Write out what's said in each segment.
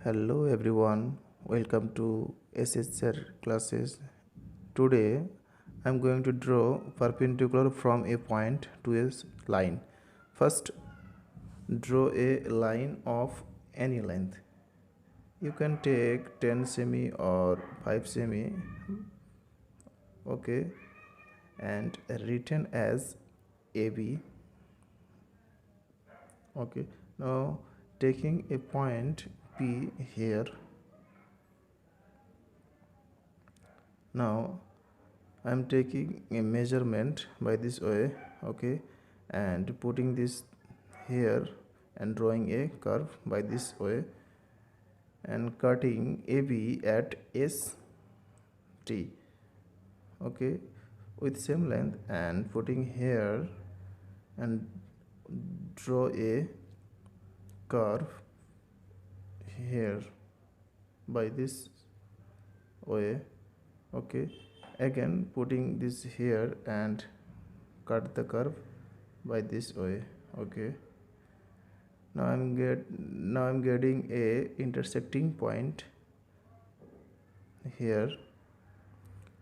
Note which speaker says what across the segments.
Speaker 1: Hello everyone, welcome to shsirclasses. Today I am going to draw perpendicular from a point to a line. First, draw a line of any length. You can take 10 semi or 5 semi, okay, and written as AB. Okay, now taking a point P here. Now I am taking a measurement by this way, okay, and putting this here and drawing a curve by this way and cutting AB at ST, okay, with same length, and putting here and draw a curve here by this way, okay, again putting this here and cut the curve by this way, okay. Now I'm getting a intersecting point here.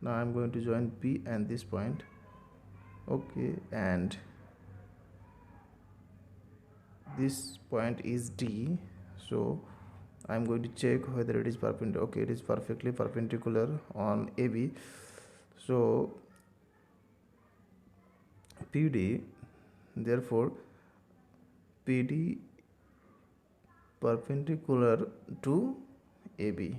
Speaker 1: Now I'm going to join P and this point, okay, and this point is D. So I'm going to check whether it is perpendicular. Okay, it is perfectly perpendicular on AB. So PD, therefore PD perpendicular to AB.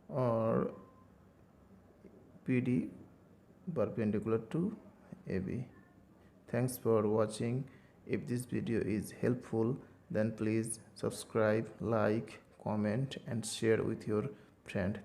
Speaker 1: Or PD perpendicular to AB. Thanks for watching. If this video is helpful, then please subscribe, like, comment and share with your friend.